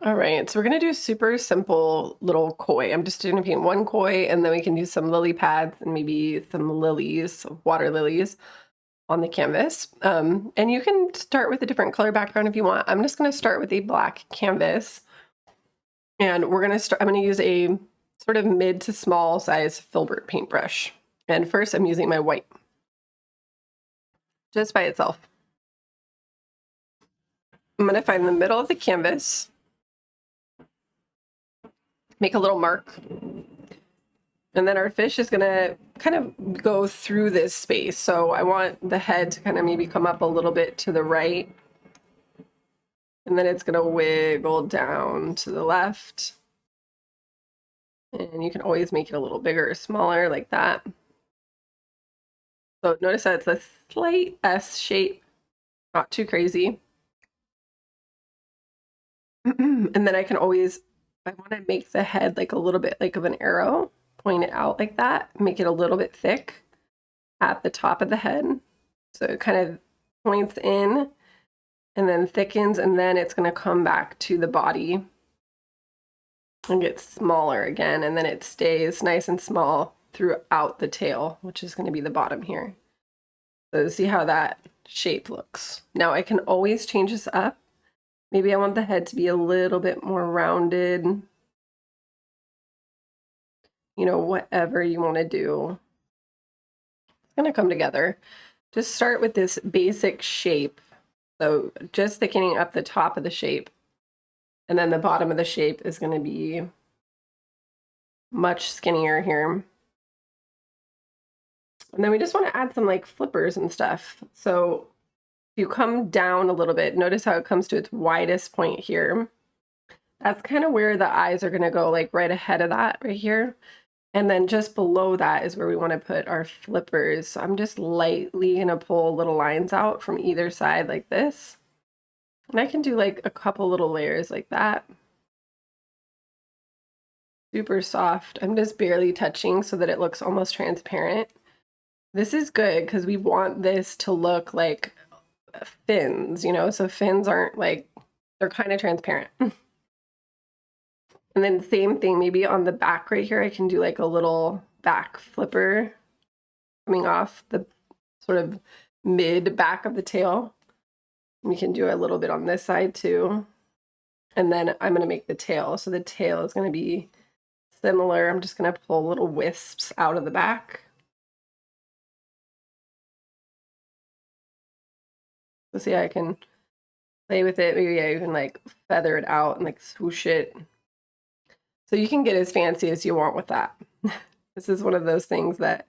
All right, so we're gonna do super simple little koi. I'm just gonna paint one koi and then we can do some lily pads and maybe some lilies, water lilies on the canvas. And you can start with a different color background if you want. I'm just gonna start with a black canvas and I'm gonna use a sort of mid to small size filbert paintbrush. And first I'm using my white, just by itself. I'm gonna find the middle of the canvas, make a little mark, and then our fish is gonna kind of go through this space. So I want the head to kind of maybe come up a little bit to the right. And then it's gonna wiggle down to the left. And you can always make it a little bigger or smaller like that. So notice that it's a slight S shape, not too crazy. And then I want to make the head like a little bit like of an arrow, point it out like that, make it a little bit thick at the top of the head. So it kind of points in and then thickens, and then it's going to come back to the body and get smaller again, and then it stays nice and small throughout the tail, which is going to be the bottom here. So see how that shape looks. Now I can always change this up. Maybe I want the head to be a little bit more rounded. You know, whatever you want to do. It's going to come together. Just start with this basic shape. So just thickening up the top of the shape. And then the bottom of the shape is going to be much skinnier here. And then we just want to add some like flippers and stuff. So if you come down a little bit, notice how it comes to its widest point here. That's kind of where the eyes are going to go, like right ahead of that right here. And then just below that is where we want to put our flippers. So I'm just lightly going to pull little lines out from either side like this. And I can do like a couple little layers like that. Super soft. I'm just barely touching so that it looks almost transparent. This is good because we want this to look like fins, you know? So fins aren't like, they're kind of transparent. And then same thing, maybe on the back right here, I can do like a little back flipper coming off the sort of mid back of the tail. We can do a little bit on this side too. And then I'm going to make the tail. So the tail is going to be similar. I'm just going to pull little wisps out of the back. So see, I can play with it. Maybe I can like feather it out and like swoosh it. So you can get as fancy as you want with that. This is one of those things that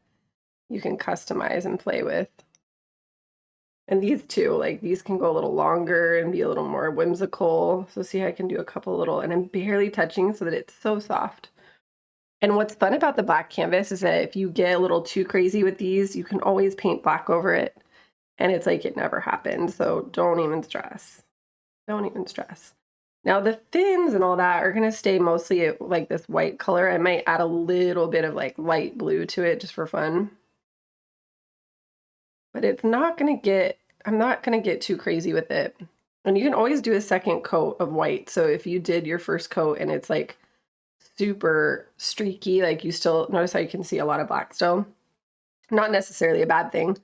you can customize and play with. And these too, like these can go a little longer and be a little more whimsical. So see, I can do a couple little, and I'm barely touching so that it's so soft. And what's fun about the black canvas is that if you get a little too crazy with these, you can always paint black over it. And it's like it never happened. So don't even stress. Don't even stress. Now the fins and all that are going to stay mostly like this white color. I might add a little bit of like light blue to it just for fun. But it's not going to get, I'm not going to get too crazy with it. And you can always do a second coat of white. So if you did your first coat and it's like super streaky, like you still notice how you can see a lot of black still. Not necessarily a bad thing.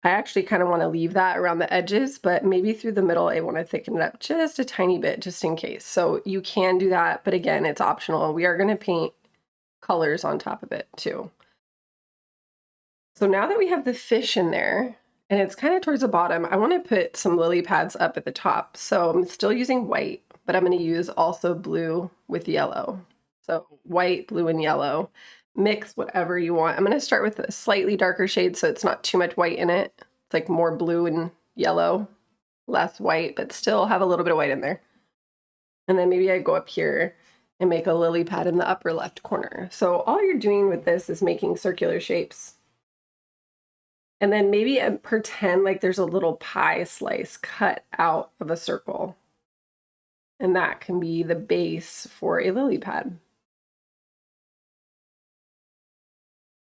I actually kind of want to leave that around the edges, but maybe through the middle, I want to thicken it up just a tiny bit, just in case. So you can do that, but again, it's optional. We are going to paint colors on top of it too. So now that we have the fish in there, and it's kind of towards the bottom, I want to put some lily pads up at the top. So I'm still using white, but I'm going to use also blue with yellow. So white, blue, and yellow. Mix whatever you want. I'm going to start with a slightly darker shade so it's not too much white in it. It's like more blue and yellow, less white, but still have a little bit of white in there. And then maybe I go up here and make a lily pad in the upper left corner. So all you're doing with this is making circular shapes. And then maybe pretend like there's a little pie slice cut out of a circle. And that can be the base for a lily pad.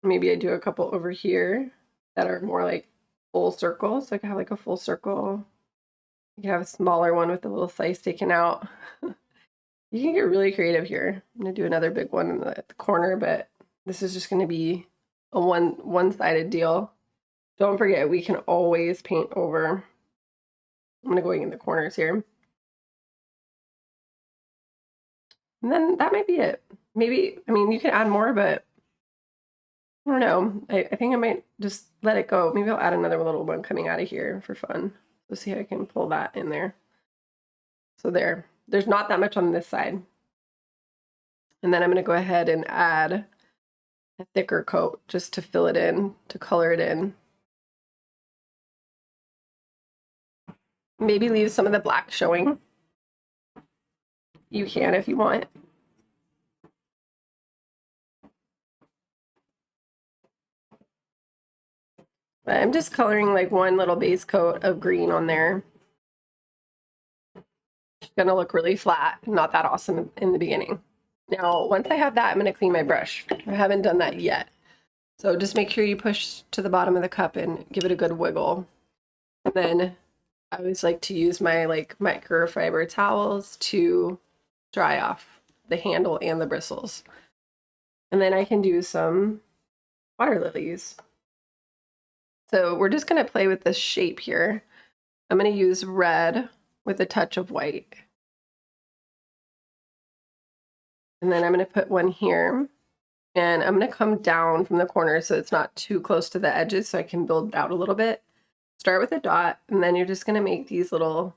Maybe I do a couple over here that are more like full circles. So I can have like a full circle. You can have a smaller one with a little slice taken out. You can get really creative here. I'm gonna do another big one in the corner, but this is just gonna be a one-sided deal. Don't forget, we can always paint over. I'm gonna go in the corners here. And then that might be it. Maybe, I mean, you can add more, but I don't know. I think I might just let it go. Maybe I'll add another little one coming out of here for fun. Let's see how I can pull that in there. So there's not that much on this side. And then I'm gonna go ahead and add a thicker coat just to fill it in, to color it in. Maybe leave some of the black showing. You can if you want. But I'm just coloring like one little base coat of green on there. It's gonna look really flat, not that awesome in the beginning. Now, once I have that, I'm gonna clean my brush. I haven't done that yet. So just make sure you push to the bottom of the cup and give it a good wiggle. And then I always like to use my microfiber towels to dry off the handle and the bristles. And then I can do some water lilies. So we're just gonna play with this shape here. I'm gonna use red with a touch of white. And then I'm gonna put one here, and I'm gonna come down from the corner so it's not too close to the edges so I can build it out a little bit. Start with a dot, and then you're just gonna make these little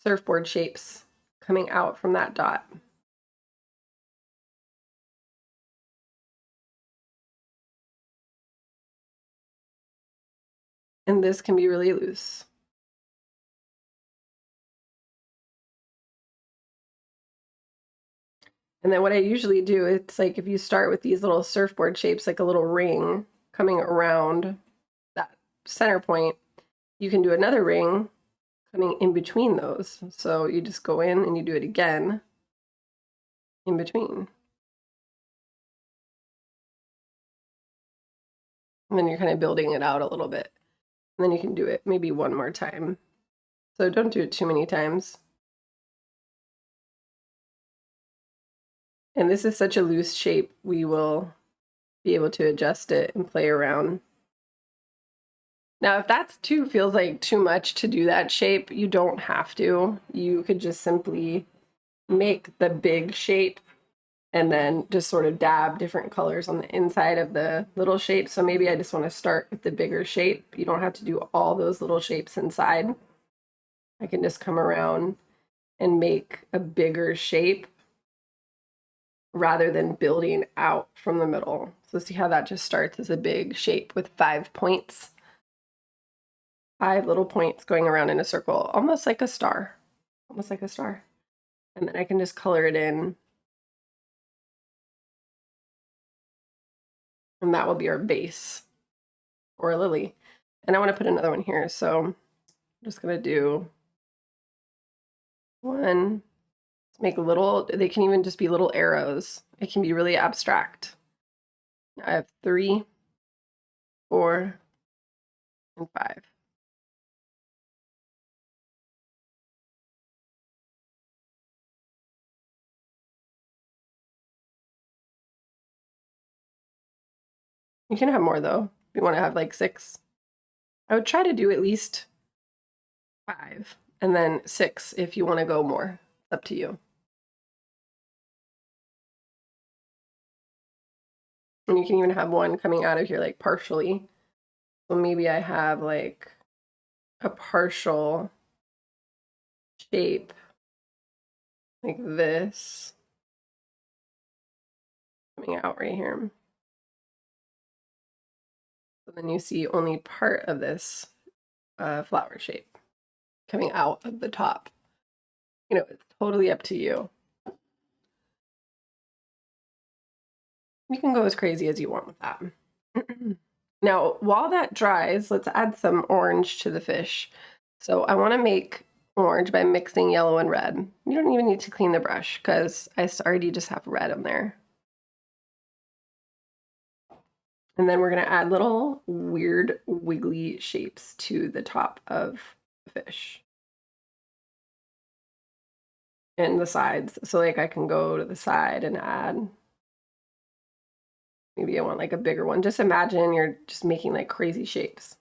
surfboard shapes coming out from that dot. And this can be really loose. And then what I usually do, it's like if you start with these little surfboard shapes, like a little ring coming around that center point, you can do another ring coming in between those. So you just go in and you do it again in between. And then you're kind of building it out a little bit. And then you can do it maybe one more time. So don't do it too many times. And this is such a loose shape, we will be able to adjust it and play around. Now, if that's feels like too much to do that shape, you don't have to. You could just simply make the big shape and then just sort of dab different colors on the inside of the little shape. So maybe I just want to start with the bigger shape. You don't have to do all those little shapes inside. I can just come around and make a bigger shape rather than building out from the middle. So see how that just starts as a big shape with 5 points. 5 little points going around in a circle, almost like a star. Almost like a star. And then I can just color it in. And that will be our base or a lily. And I want to put another one here. So I'm just going to do one. Make little, they can even just be little arrows. It can be really abstract. I have 3, 4, and 5. You can have more though. If you want to have like 6. I would try to do at least 5 and then 6 if you want to go more. It's up to you. And you can even have one coming out of here like partially. So maybe I have like a partial shape like this coming out right here. So then you see only part of this flower shape coming out of the top. You know, it's totally up to you. You can go as crazy as you want with that. Now, while that dries, let's add some orange to the fish. So I want to make orange by mixing yellow and red. You don't even need to clean the brush because I already just have red in there. And then we're going to add little weird wiggly shapes to the top of the fish. and the sides. So like I can go to the side and add, maybe I want like a bigger one. Just imagine you're just making like crazy shapes.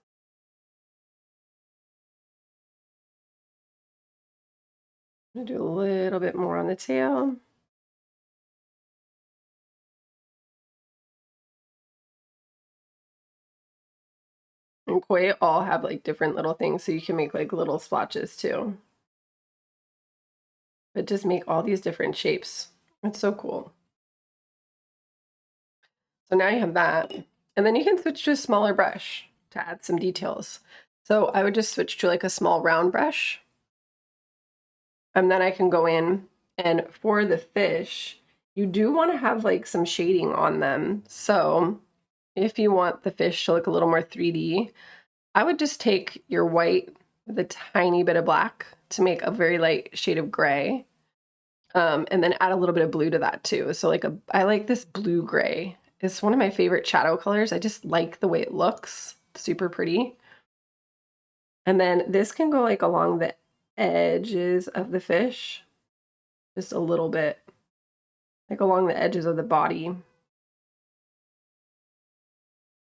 I'm gonna do a little bit more on the tail. And koi all have like different little things, so you can make like little splotches too. But just make all these different shapes. It's so cool. So now you have that. And then you can switch to a smaller brush to add some details. So I would just switch to like a small round brush. And then I can go in, and for the fish, you do want to have like some shading on them. So if you want the fish to look a little more 3D, I would just take your white with a tiny bit of black to make a very light shade of gray. And then add a little bit of blue to that too. So like I like this blue gray. It's one of my favorite shadow colors. I just like the way it looks. It's super pretty. And then this can go like along the edges of the fish, just a little bit, like along the edges of the body.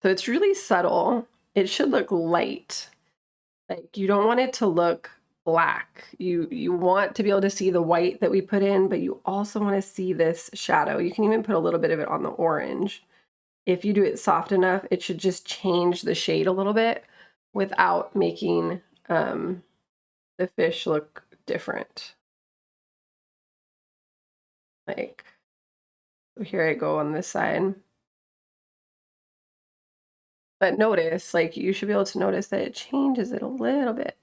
So it's really subtle. It should look light. Like you don't want it to look black. You want to be able to see the white that we put in, but you also want to see this shadow. You can even put a little bit of it on the orange. If you do it soft enough, it should just change the shade a little bit without making the fish look different. Like, so here I go on this side. But notice, like you should be able to notice that it changes it a little bit.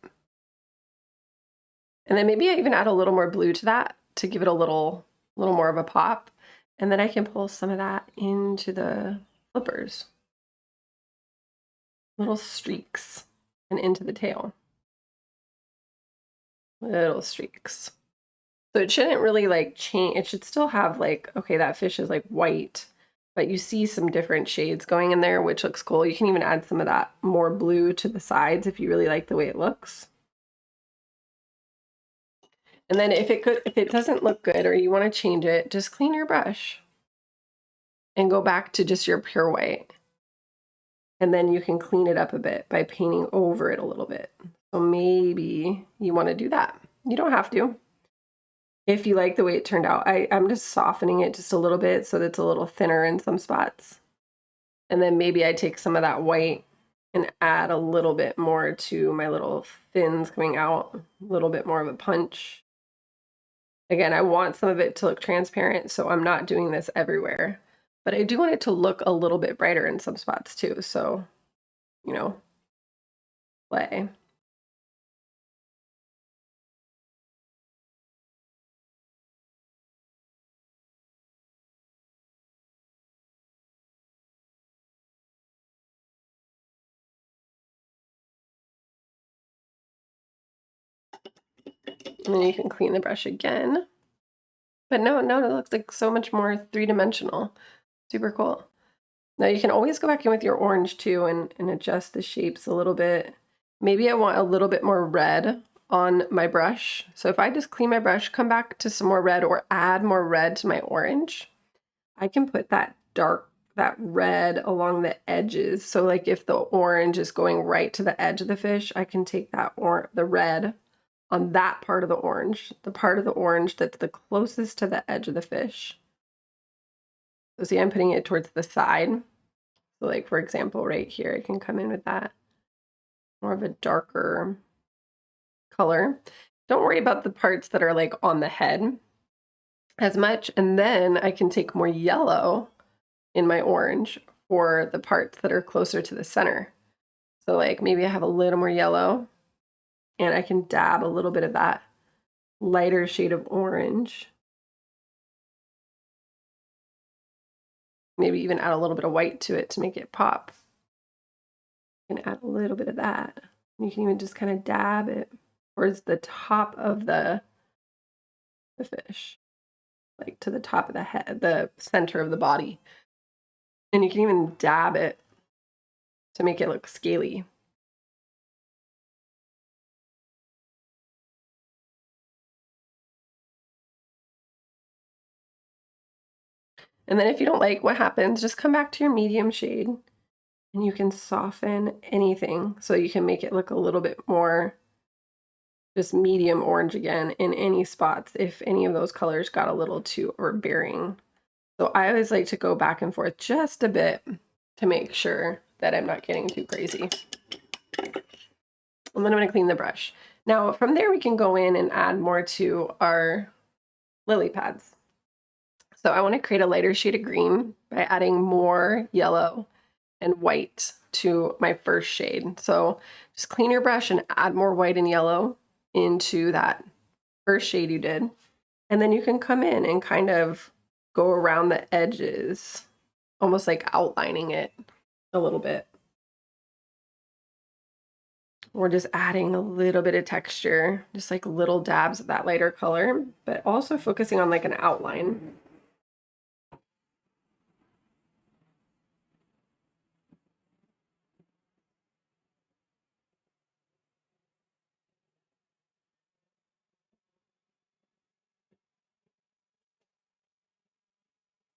And then maybe I even add a little more blue to that to give it a little more of a pop. And then I can pull some of that into the flippers. Little streaks and into the tail. Little streaks. So it shouldn't really like change. It should still have like, okay, that fish is like white, but you see some different shades going in there, which looks cool. You can even add some of that more blue to the sides if you really like the way it looks. And then if it doesn't look good or you want to change it, just clean your brush and go back to just your pure white. And then you can clean it up a bit by painting over it a little bit. So maybe you want to do that. You don't have to. If you like the way it turned out, I'm just softening it just a little bit so that it's a little thinner in some spots. And then maybe I take some of that white and add a little bit more to my little fins coming out, a little bit more of a punch. Again, I want some of it to look transparent, so I'm not doing this everywhere. But I do want it to look a little bit brighter in some spots too, so, you know, play. And then you can clean the brush again. But no, it looks like so much more three-dimensional. Super cool. Now you can always go back in with your orange too and adjust the shapes a little bit. Maybe I want a little bit more red on my brush. So if I just clean my brush, come back to some more red or add more red to my orange, I can put that red along the edges. So like if the orange is going right to the edge of the fish, I can take that the red on that part of the orange, the part of the orange that's the closest to the edge of the fish. So see, I'm putting it towards the side. So like, for example, right here, I can come in with that more of a darker color. Don't worry about the parts that are like on the head as much. And then I can take more yellow in my orange for the parts that are closer to the center. So like maybe I have a little more yellow and I can dab a little bit of that lighter shade of orange. Maybe even add a little bit of white to it to make it pop. You can add a little bit of that. You can even just kind of dab it towards the top of the fish, like to the top of the head, the center of the body. And you can even dab it to make it look scaly. And then if you don't like what happens, just come back to your medium shade and you can soften anything. So you can make it look a little bit more just medium orange again in any spots if any of those colors got a little too overbearing. So I always like to go back and forth just a bit to make sure that I'm not getting too crazy. And then I'm going to clean the brush. Now from there we can go in and add more to our lily pads. So I want to create a lighter shade of green by adding more yellow and white to my first shade. So just clean your brush and add more white and yellow into that first shade you did. And then you can come in and kind of go around the edges, almost like outlining it a little bit. We're just adding a little bit of texture, just like little dabs of that lighter color, but also focusing on like an outline.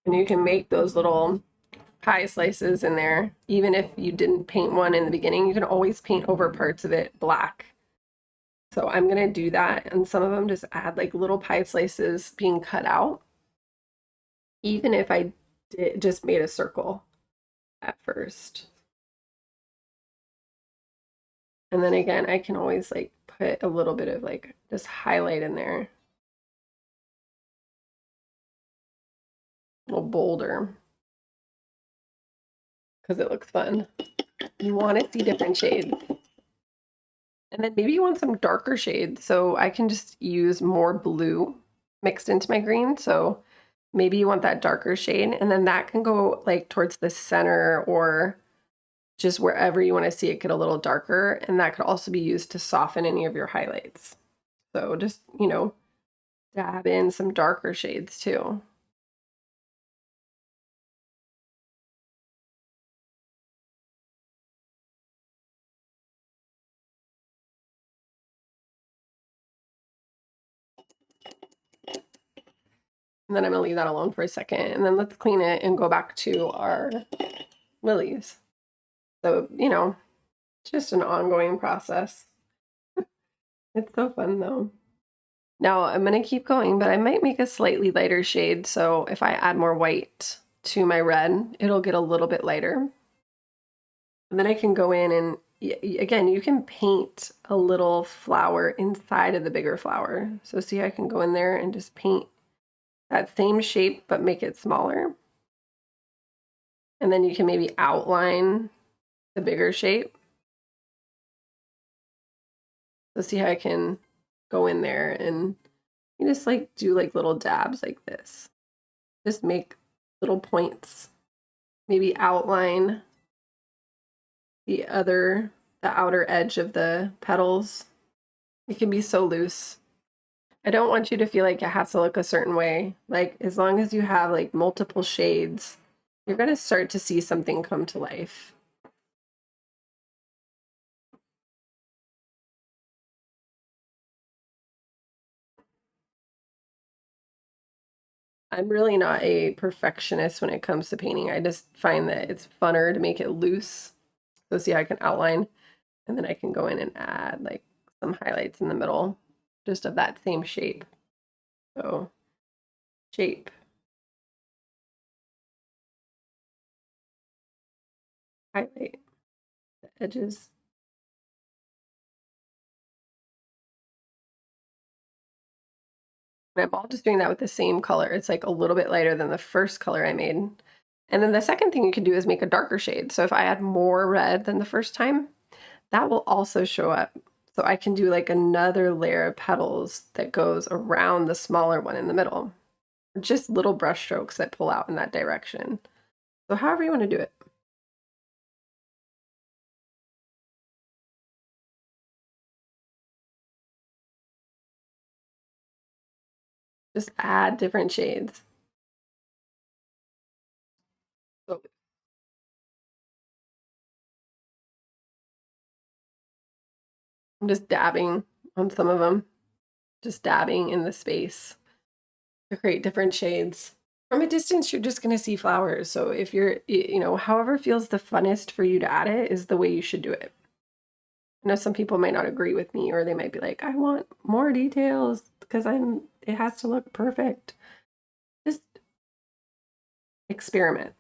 And you can make those little pie slices in there. Even if you didn't paint one in the beginning, you can always paint over parts of it black. So I'm gonna do that, and some of them just add like little pie slices being cut out, even if I just made a circle at first. And then again, I can always like put a little bit of like just highlight in there, a little bolder, because it looks fun. You want to see different shades. And then maybe you want some darker shades, so I can just use more blue mixed into my green. So maybe you want that darker shade, and then that can go like towards the center or just wherever you want to see it get a little darker. And that could also be used to soften any of your highlights. So just, you know, dab in some darker shades too. And then I'm gonna leave that alone for a second, and then let's clean it and go back to our lilies. So, you know, just an ongoing process. It's so fun though. Now I'm gonna keep going, but I might make a slightly lighter shade. So if I add more white to my red, it'll get a little bit lighter. And then I can go in and again, you can paint a little flower inside of the bigger flower. So see, I can go in there and just paint that same shape, but make it smaller. And then you can maybe outline the bigger shape. So see how I can go in there and you just like do like little dabs like this. Just make little points. Maybe outline the outer edge of the petals. It can be so loose. I don't want you to feel like it has to look a certain way. Like as long as you have like multiple shades, you're gonna start to see something come to life. I'm really not a perfectionist when it comes to painting. I just find that it's funner to make it loose. So see how I can outline, and then I can go in and add like some highlights in the middle, just of that same shape. So shape, highlight the edges. And I'm all just doing that with the same color. It's like a little bit lighter than the first color I made. And then the second thing you can do is make a darker shade. So if I add more red than the first time, that will also show up. So I can do like another layer of petals that goes around the smaller one in the middle. Just little brush strokes that pull out in that direction. So however you want to do it. Just add different shades. So I'm just dabbing on some of them, just dabbing in the space to create different shades. From a distance, you're just going to see flowers. So if you're, you know, however feels the funnest for you to add it is the way you should do it. I know some people might not agree with me, or they might be like, I want more details because it has to look perfect. Just experiment.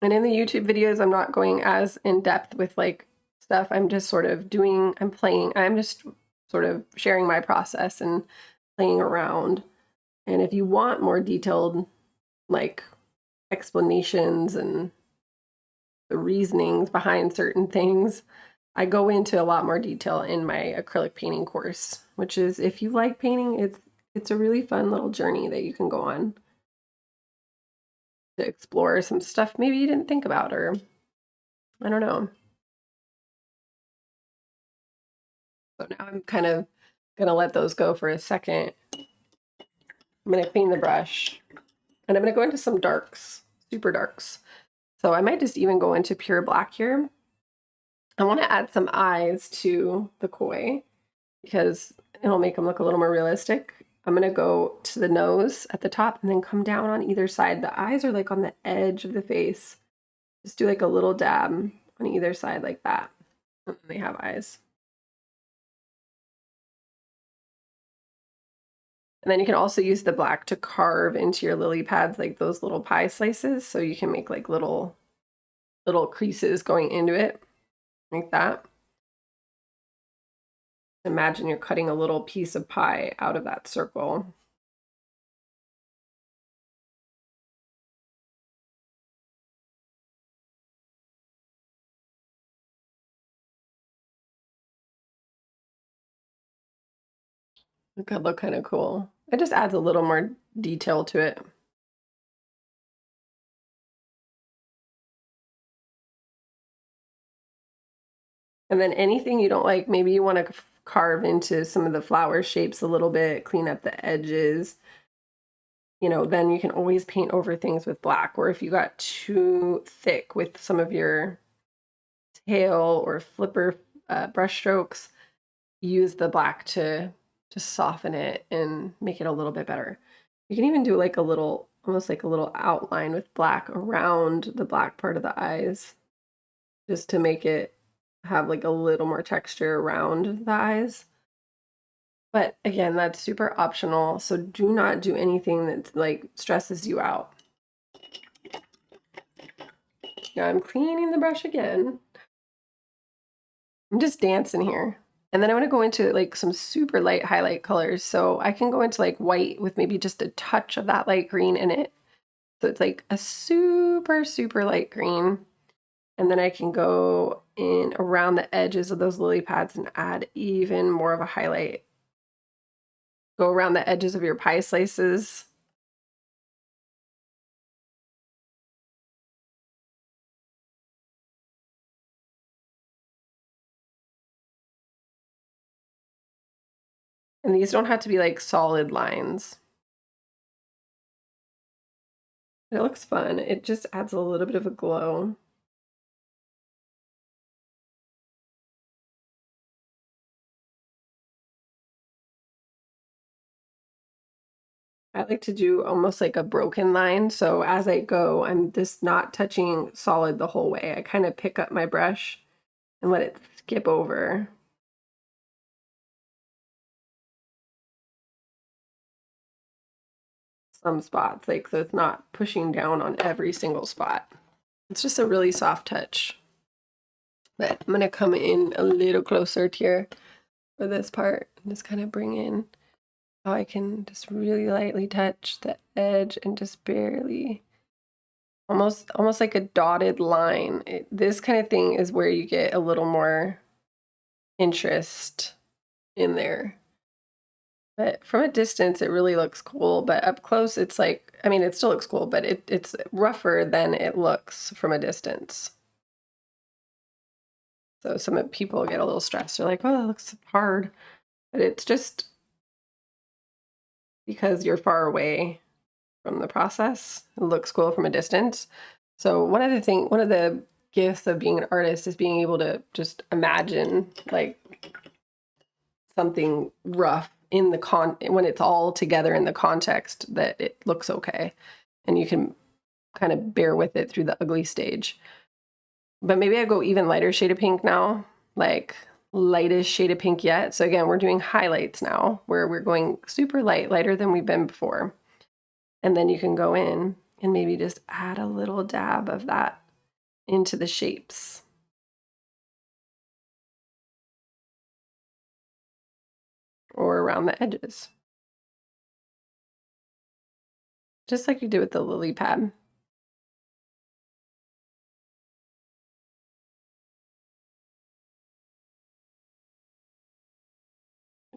And in the YouTube videos, I'm not going as in depth with like stuff. I'm just sort of I'm just sort of sharing my process and playing around. And if you want more detailed, like explanations and the reasonings behind certain things, I go into a lot more detail in my acrylic painting course, which is, if you like painting, it's a really fun little journey that you can go on to explore some stuff maybe you didn't think about, or I don't know. So now I'm kind of gonna let those go for a second. I'm gonna clean the brush and I'm gonna go into some darks, super darks. So I might just even go into pure black here. I want to add some eyes to the koi because it'll make them look a little more realistic. I'm gonna go to the nose at the top and then come down on either side. The eyes are like on the edge of the face. Just do like a little dab on either side like that. And then they have eyes. And then you can also use the black to carve into your lily pads, like those little pie slices. So you can make like little creases going into it, like that. Imagine you're cutting a little piece of pie out of that circle. It could look kind of cool. It just adds a little more detail to it. And then anything you don't like, maybe you want to carve into some of the flower shapes a little bit, clean up the edges. You know, then you can always paint over things with black. Or if you got too thick with some of your tail or flipper brush strokes, use the black to soften it and make it a little bit better. You can even do like a little, almost like a little outline with black around the black part of the eyes, just to make it have like a little more texture around the eyes. But again, that's super optional, so do not do anything that like stresses you out. Now I'm cleaning the brush again. I'm just dancing here. And then I want to go into like some super light highlight colors. So I can go into like white with maybe just a touch of that light green in it. So it's like a super, super light green. And then I can go in around the edges of those lily pads and add even more of a highlight. Go around the edges of your pie slices. And these don't have to be like solid lines. It looks fun. It just adds a little bit of a glow. I like to do almost like a broken line. So as I go, I'm just not touching solid the whole way. I kind of pick up my brush and let it skip over. Some spots, like, so it's not pushing down on every single spot. It's just a really soft touch. But I'm gonna come in a little closer to here for this part and just kind of bring in how I can just really lightly touch the edge and just barely, almost like a dotted line. This kind of thing is where you get a little more interest in there. But from a distance, it really looks cool. But up close, it's like, I mean, it still looks cool, but it's rougher than it looks from a distance. So some people get a little stressed. They're like, oh, that looks hard. But it's just because you're far away from the process. It looks cool from a distance. So one of the gifts of being an artist is being able to just imagine like something rough in the when it's all together in the context that it looks okay, and you can kind of bear with it through the ugly stage. But maybe I go even lighter shade of pink now, like lightest shade of pink yet. So again, we're doing highlights now, where we're going super light, lighter than we've been before. And then you can go in and maybe just add a little dab of that into the shapes. Or around the edges. Just like you did with the lily pad.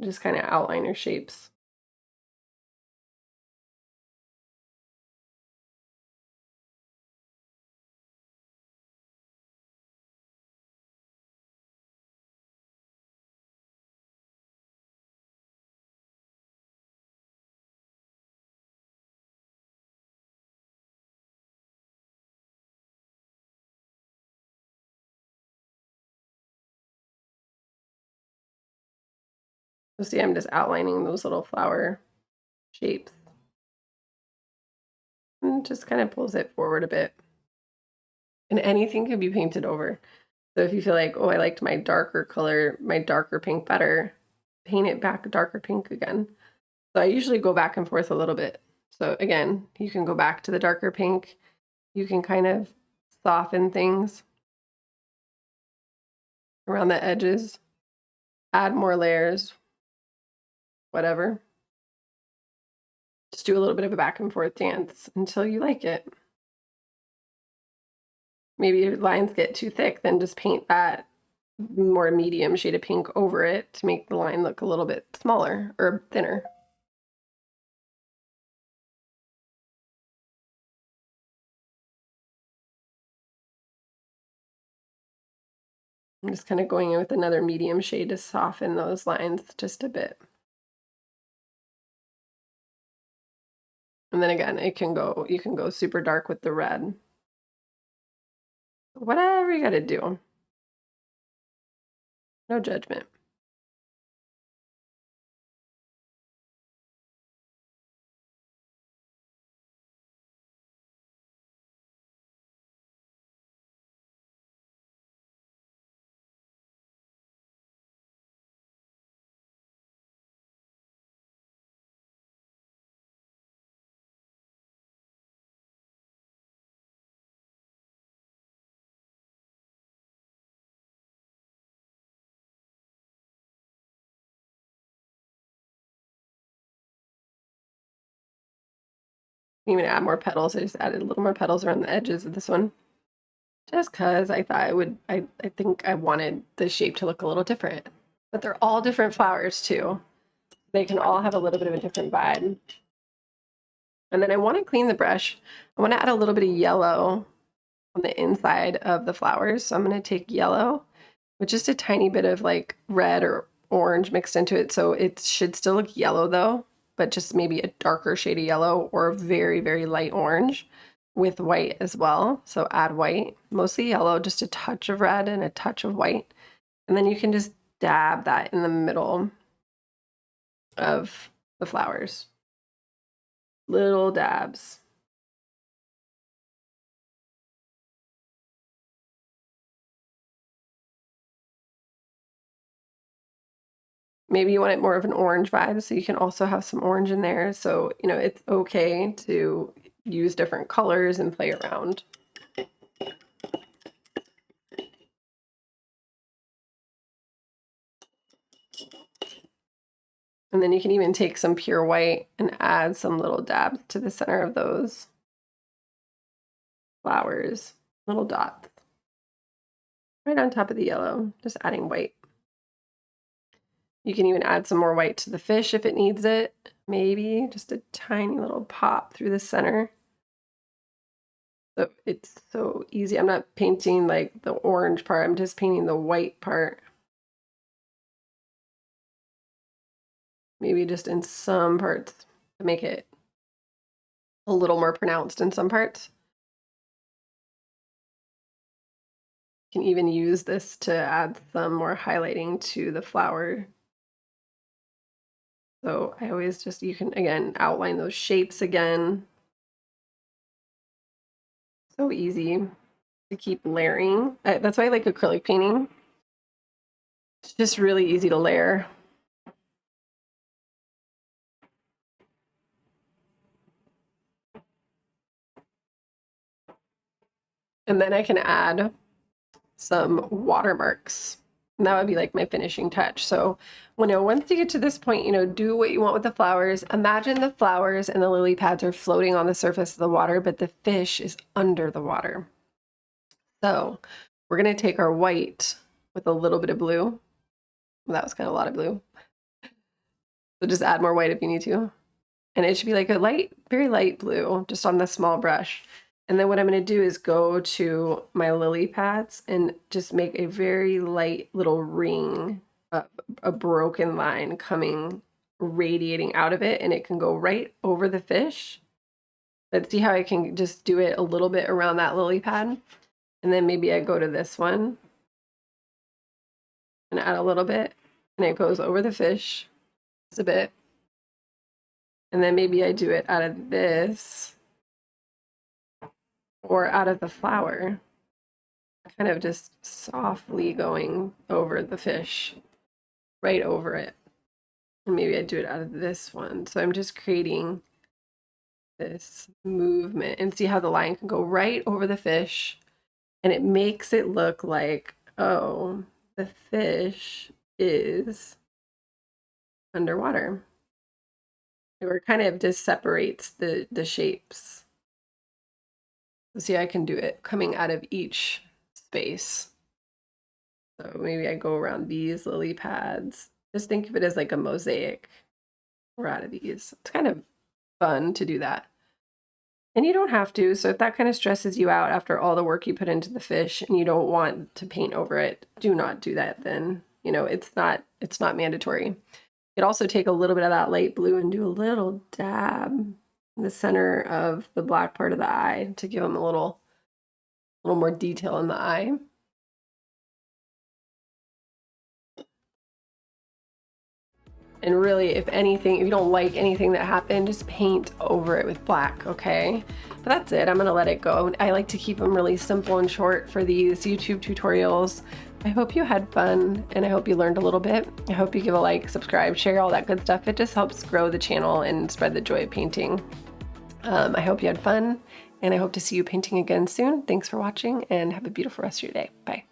Just kind of outline your shapes. You'll see I'm just outlining those little flower shapes. And just kind of pulls it forward a bit. And anything can be painted over. So if you feel like, oh, I liked my darker color, my darker pink better, paint it back darker pink again. So I usually go back and forth a little bit. So again, you can go back to the darker pink. You can kind of soften things around the edges, add more layers, whatever. Just do a little bit of a back and forth dance until you like it. Maybe your lines get too thick, then just paint that more medium shade of pink over it to make the line look a little bit smaller or thinner. I'm just kind of going in with another medium shade to soften those lines just a bit. And then again, you can go super dark with the red. Whatever you gotta do. No judgment. Even add more petals. I just added a little more petals around the edges of this one. Just cause I thought I think I wanted the shape to look a little different. But they're all different flowers too. They can all have a little bit of a different vibe. And then I want to clean the brush. I want to add a little bit of yellow on the inside of the flowers. So I'm going to take yellow with just a tiny bit of like red or orange mixed into it. So it should still look yellow though, but just maybe a darker shade of yellow or a very, very light orange with white as well. So add white, mostly yellow, just a touch of red and a touch of white. And then you can just dab that in the middle of the flowers. Little dabs. Maybe you want it more of an orange vibe, so you can also have some orange in there. So, you know, it's okay to use different colors and play around. And then you can even take some pure white and add some little dabs to the center of those flowers, little dots. Right on top of the yellow, just adding white. You can even add some more white to the fish if it needs it. Maybe just a tiny little pop through the center. So it's so easy. I'm not painting like the orange part, I'm just painting the white part. Maybe just in some parts to make it a little more pronounced in some parts. You can even use this to add some more highlighting to the flower. So I always just, you can, again, outline those shapes again. So easy to keep layering. That's why I like acrylic painting. It's just really easy to layer. And then I can add some watermarks. And that would be like my finishing touch. So once you get to this point, do what you want with the flowers. Imagine the flowers and the lily pads are floating on the surface of the water, but the fish is under the water. So we're going to take our white with a little bit of blue. Well, that was kind of a lot of blue. So just add more white if you need to. And it should be like a light, very light blue, just on the small brush. And then what I'm going to do is go to my lily pads and just make a very light little ring, a broken line coming, radiating out of it, and it can go right over the fish. But see how I can just do it a little bit around that lily pad? And then maybe I go to this one and add a little bit, and it goes over the fish just a bit. And then maybe I do it out of this or out of the flower, kind of just softly going over the fish, right over it. And maybe I do it out of this one. So I'm just creating this movement, and see how the line can go right over the fish, and it makes it look like, oh, the fish is underwater. Or kind of just separates the shapes. See, I can do it coming out of each space. So maybe I go around these lily pads. Just think of it as like a mosaic. We're out of these. It's kind of fun to do that. And you don't have to. So if that kind of stresses you out after all the work you put into the fish and you don't want to paint over it, do not do that then. It's not mandatory. You could also take a little bit of that light blue and do a little dab in the center of the black part of the eye to give them a little more detail in the eye. And really, if anything, if you don't like anything that happened, just paint over it with black, okay? But that's it. I'm gonna let it go. I like to keep them really simple and short for these YouTube tutorials. I hope you had fun, and I hope you learned a little bit. I hope you give a like, subscribe, share, all that good stuff. It just helps grow the channel and spread the joy of painting. I hope you had fun, and I hope to see you painting again soon. Thanks for watching, and have a beautiful rest of your day. Bye.